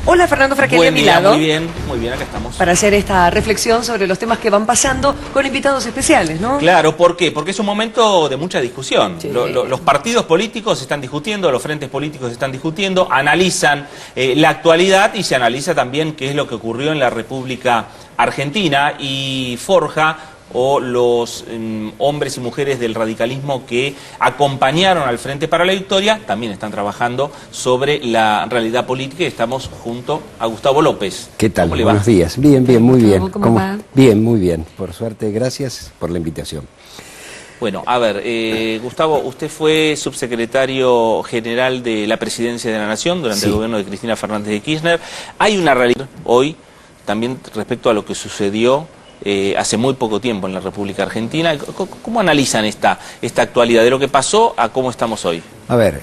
Hola, Fernando Fraquelli, a mi lado. Muy bien, acá estamos. Para hacer esta reflexión sobre los temas que van pasando con invitados especiales, ¿no? Claro, ¿por qué? Porque es un momento de mucha discusión. Sí. Los partidos políticos están discutiendo, los frentes políticos están discutiendo, analizan la actualidad y se analiza también qué es lo que ocurrió en la República Argentina y forja o los hombres y mujeres del radicalismo que acompañaron al Frente para la Victoria, también están trabajando sobre la realidad política y estamos junto a Gustavo López. ¿Qué tal? ¿Cómo le va? Buenos días. Bien, muy bien. ¿Cómo va? Bien, muy bien. Por suerte, gracias por la invitación. Bueno, a ver, Gustavo, usted fue subsecretario general de la Presidencia de la Nación durante el gobierno de Cristina Fernández de Kirchner. Hay una realidad hoy también respecto a lo que sucedió hace muy poco tiempo en la República Argentina. ¿Cómo analizan esta actualidad de lo que pasó a cómo estamos hoy? A ver,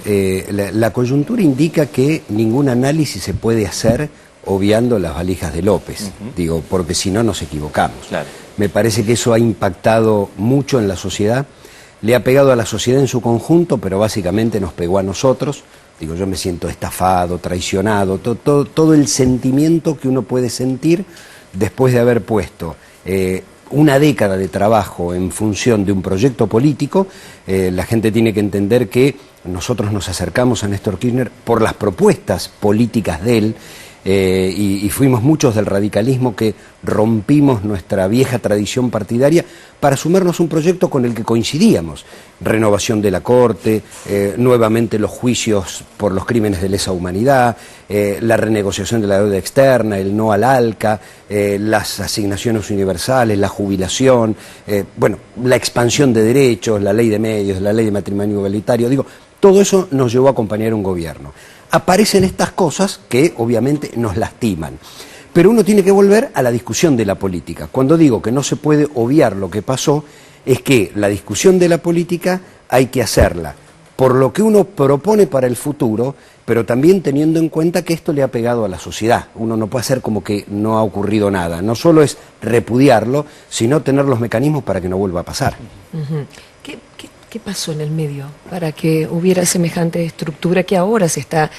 la coyuntura indica que ningún análisis se puede hacer obviando las valijas de López, digo, porque si no nos equivocamos. Claro. Me parece que eso ha impactado mucho en la sociedad, le ha pegado a la sociedad en su conjunto, pero básicamente nos pegó a nosotros. Digo, yo me siento estafado, traicionado, todo el sentimiento que uno puede sentir después de haber puesto una década de trabajo en función de un proyecto político. La gente tiene que entender que nosotros nos acercamos a Néstor Kirchner por las propuestas políticas de él, y fuimos muchos del radicalismo que rompimos nuestra vieja tradición partidaria para sumarnos a un proyecto con el que coincidíamos: renovación de la Corte, nuevamente los juicios por los crímenes de lesa humanidad, la renegociación de la deuda externa, el no al ALCA, las asignaciones universales, la jubilación, bueno, la expansión de derechos, la ley de medios, la ley de matrimonio igualitario. Digo, todo eso nos llevó a acompañar un gobierno. Aparecen estas cosas que obviamente nos lastiman, pero uno tiene que volver a la discusión de la política. Cuando digo que no se puede obviar lo que pasó, es que la discusión de la política hay que hacerla por lo que uno propone para el futuro, pero también teniendo en cuenta que esto le ha pegado a la sociedad. Uno no puede hacer como que no ha ocurrido nada. No solo es repudiarlo, sino tener los mecanismos para que no vuelva a pasar. ¿Qué pasó en el medio para que hubiera semejante estructura que ahora se está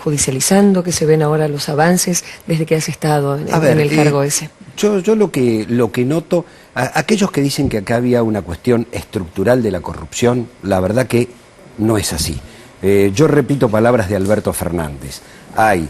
judicializando, que se ven ahora los avances desde que has estado en el cargo ese? Yo lo que noto, aquellos que dicen que acá había una cuestión estructural de la corrupción, la verdad que no es así. Yo repito palabras de Alberto Fernández. Hay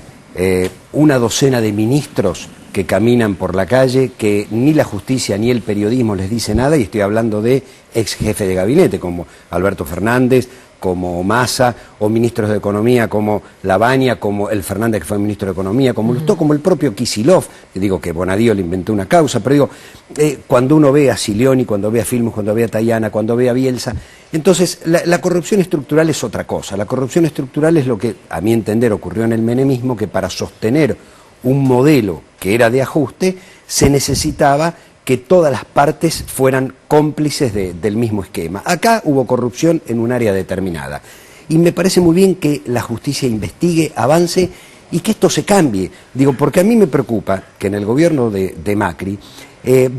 una docena de ministros que caminan por la calle, que ni la justicia ni el periodismo les dice nada, y estoy hablando de ex jefe de gabinete como Alberto Fernández, como Massa, o ministros de Economía como Lavagna, como el Fernández que fue ministro de Economía, como Lustó, como el propio Kicillof, que digo que Bonadío le inventó una causa, pero digo, cuando uno ve a Silioni, cuando ve a Filmus, cuando ve a Tayana, cuando ve a Bielsa, entonces la corrupción estructural es otra cosa. La corrupción estructural es lo que, a mi entender, ocurrió en el menemismo, que para sostener un modelo que era de ajuste, se necesitaba que todas las partes fueran cómplices del mismo esquema. Acá hubo corrupción en un área determinada. Y me parece muy bien que la justicia investigue, avance y que esto se cambie. Digo, porque a mí me preocupa que en el gobierno de Macri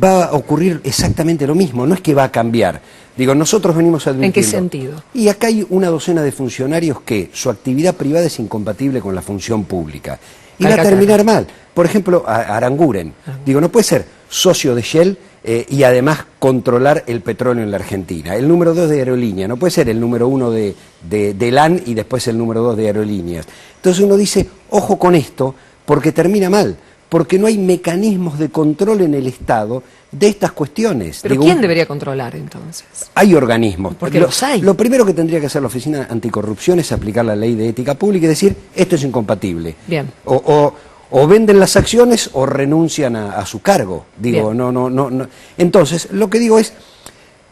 va a ocurrir exactamente lo mismo. No es que va a cambiar. Digo, nosotros venimos advirtiendo. ¿En qué sentido? Y acá hay una docena de funcionarios que su actividad privada es incompatible con la función pública. Y va a terminar mal. Por ejemplo, Aranguren. Digo, no puede ser socio de Shell y además controlar el petróleo en la Argentina. El número 2 de aerolínea. No puede ser el número 1 de LAN y después el número 2 de aerolíneas. Entonces uno dice, ojo con esto, porque termina mal. Porque no hay mecanismos de control en el Estado de estas cuestiones. ¿Pero quién debería controlar entonces? Hay organismos. Porque los hay. Lo primero que tendría que hacer la Oficina Anticorrupción es aplicar la ley de ética pública y decir, esto es incompatible. Bien. O venden las acciones o renuncian a su cargo. Digo, no. Entonces, lo que digo es,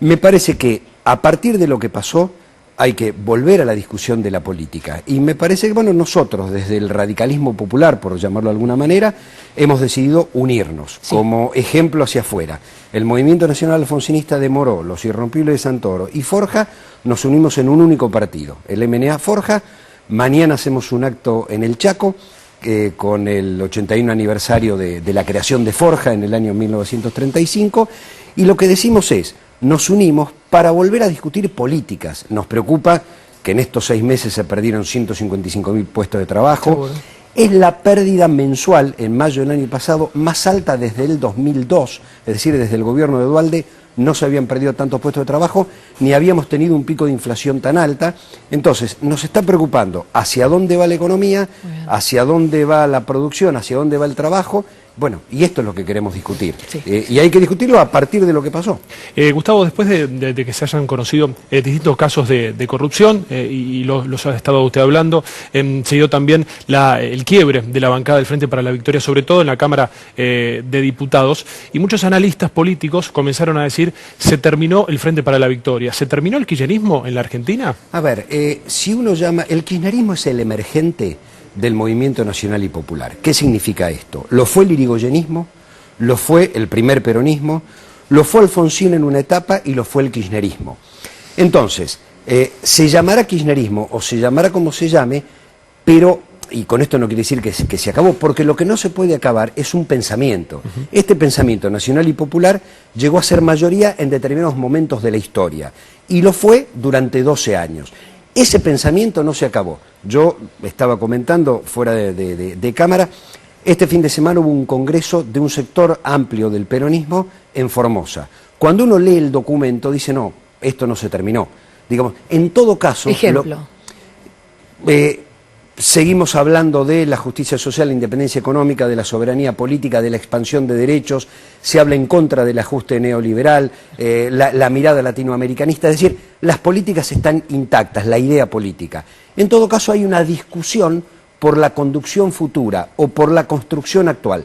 me parece que a partir de lo que pasó, hay que volver a la discusión de la política. Y me parece que, bueno, nosotros, desde el radicalismo popular, por llamarlo de alguna manera, hemos decidido unirnos como ejemplo hacia afuera. El Movimiento Nacional Alfonsinista de Moró, los Irrompibles de Santoro y Forja, nos unimos en un único partido, el MNA Forja. Mañana hacemos un acto en el Chaco, con el 81 aniversario de la creación de Forja en el año 1935, y lo que decimos es, nos unimos para volver a discutir políticas. Nos preocupa que en estos 6 meses se perdieron 155.000 puestos de trabajo. Seguro. Es la pérdida mensual en mayo del año pasado más alta desde el 2002, es decir, desde el gobierno de Duhalde no se habían perdido tantos puestos de trabajo, ni habíamos tenido un pico de inflación tan alta. Entonces, nos está preocupando hacia dónde va la economía, hacia dónde va la producción, hacia dónde va el trabajo. Bueno, y esto es lo que queremos discutir. Sí. Y hay que discutirlo a partir de lo que pasó. Gustavo, después de que se hayan conocido distintos casos de corrupción, y los ha estado usted hablando, se dio también el quiebre de la bancada del Frente para la Victoria, sobre todo en la Cámara de Diputados, y muchos analistas políticos comenzaron a decir, se terminó el Frente para la Victoria. ¿Se terminó el kirchnerismo en la Argentina? A ver, si uno llama, el kirchnerismo es el emergente del movimiento nacional y popular. ¿Qué significa esto? Lo fue el irigoyenismo, lo fue el primer peronismo, lo fue Alfonsín en una etapa y lo fue el kirchnerismo. Entonces, se llamará kirchnerismo o se llamará como se llame, pero, y con esto no quiere decir que se acabó, porque lo que no se puede acabar es un pensamiento. Este pensamiento nacional y popular llegó a ser mayoría en determinados momentos de la historia, y lo fue durante 12 años. Ese pensamiento no se acabó. Yo estaba comentando fuera de cámara, este fin de semana hubo un congreso de un sector amplio del peronismo en Formosa. Cuando uno lee el documento dice, no, esto no se terminó. Digamos, en todo caso... Ejemplo. Seguimos hablando de la justicia social, la independencia económica, de la soberanía política, de la expansión de derechos, se habla en contra del ajuste neoliberal, la mirada latinoamericanista, es decir, las políticas están intactas, la idea política. En todo caso hay una discusión por la conducción futura o por la construcción actual.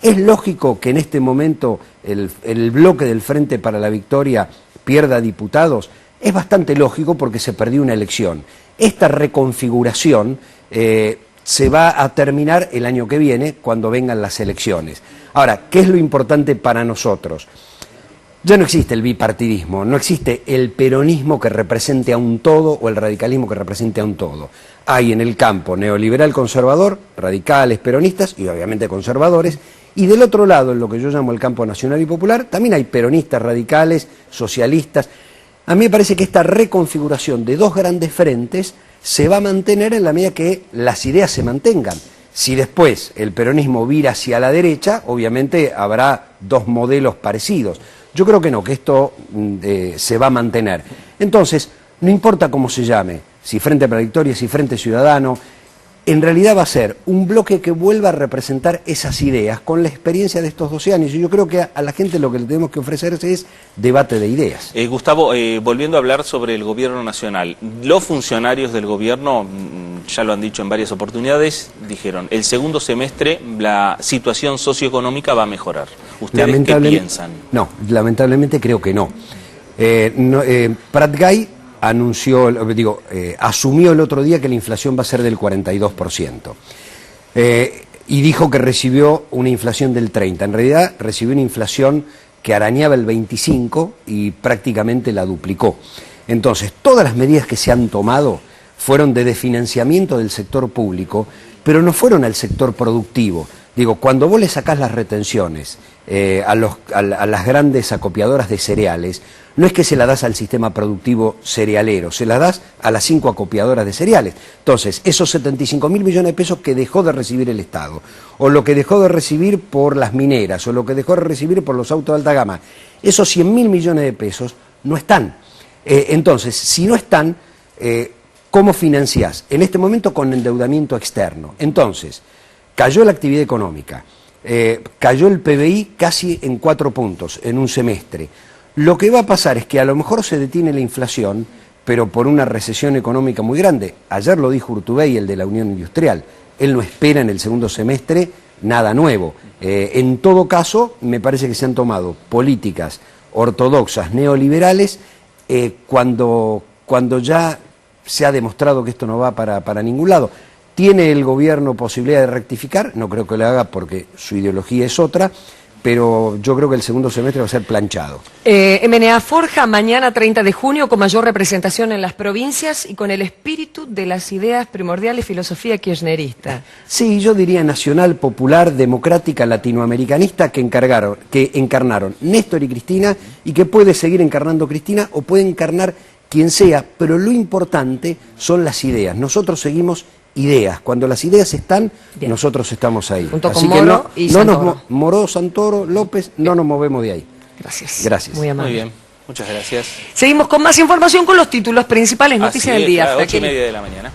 ¿Es lógico que en este momento el bloque del Frente para la Victoria pierda diputados? Es bastante lógico porque se perdió una elección. Esta reconfiguración se va a terminar el año que viene cuando vengan las elecciones. Ahora, ¿qué es lo importante para nosotros? Ya no existe el bipartidismo, no existe el peronismo que represente a un todo o el radicalismo que represente a un todo. Hay en el campo neoliberal conservador, radicales, peronistas y obviamente conservadores, y del otro lado, en lo que yo llamo el campo nacional y popular, también hay peronistas, radicales, socialistas. A mí me parece que esta reconfiguración de dos grandes frentes se va a mantener en la medida que las ideas se mantengan. Si después el peronismo vira hacia la derecha, obviamente habrá dos modelos parecidos. Yo creo que no, que esto se va a mantener. Entonces, no importa cómo se llame, si Frente para la Victoria, si Frente Ciudadano, en realidad va a ser un bloque que vuelva a representar esas ideas con la experiencia de estos 12 años. Y yo creo que a la gente lo que le tenemos que ofrecer es debate de ideas. Gustavo, volviendo a hablar sobre el gobierno nacional, los funcionarios del gobierno, ya lo han dicho en varias oportunidades, dijeron, el segundo semestre la situación socioeconómica va a mejorar. ¿Ustedes qué piensan? No, lamentablemente creo que no. Prat Gay asumió el otro día que la inflación va a ser del 42%. Y dijo que recibió una inflación del 30%. En realidad recibió una inflación que arañaba el 25% y prácticamente la duplicó. Entonces, todas las medidas que se han tomado fueron de desfinanciamiento del sector público, pero no fueron al sector productivo. Digo, cuando vos le sacás las retenciones a las grandes acopiadoras de cereales, no es que se la das al sistema productivo cerealero, se la das a las 5 acopiadoras de cereales. Entonces, esos 75.000 millones de pesos que dejó de recibir el Estado, o lo que dejó de recibir por las mineras, o lo que dejó de recibir por los autos de alta gama, esos 100.000 millones de pesos no están. Entonces, si no están, ¿cómo financiás? En este momento con endeudamiento externo. Entonces, cayó la actividad económica, cayó el PBI casi en 4 puntos en un semestre. Lo que va a pasar es que a lo mejor se detiene la inflación, pero por una recesión económica muy grande. Ayer lo dijo Urtubey, el de la Unión Industrial. Él no espera en el segundo semestre nada nuevo. En todo caso, me parece que se han tomado políticas ortodoxas, neoliberales, cuando ya se ha demostrado que esto no va para ningún lado. ¿Tiene el gobierno posibilidad de rectificar? No creo que lo haga porque su ideología es otra, pero yo creo que el segundo semestre va a ser planchado. MNA forja mañana 30 de junio con mayor representación en las provincias y con el espíritu de las ideas primordiales filosofía kirchnerista. Sí, yo diría nacional, popular, democrática, latinoamericanista que encarnaron Néstor y Cristina y que puede seguir encarnando Cristina o puede encarnar quien sea, pero lo importante son las ideas. Nosotros seguimos ideas. Cuando las ideas están, Bien. nosotros estamos ahí. Junto Así con que Moro y Santoro. Moró, Santoro, López, no nos movemos de ahí. Gracias. Gracias. Muy amable. Muy bien, muchas gracias. Seguimos con más información con los títulos principales, noticias Así del día. es, a las 8:30 Fraquelli. de la mañana.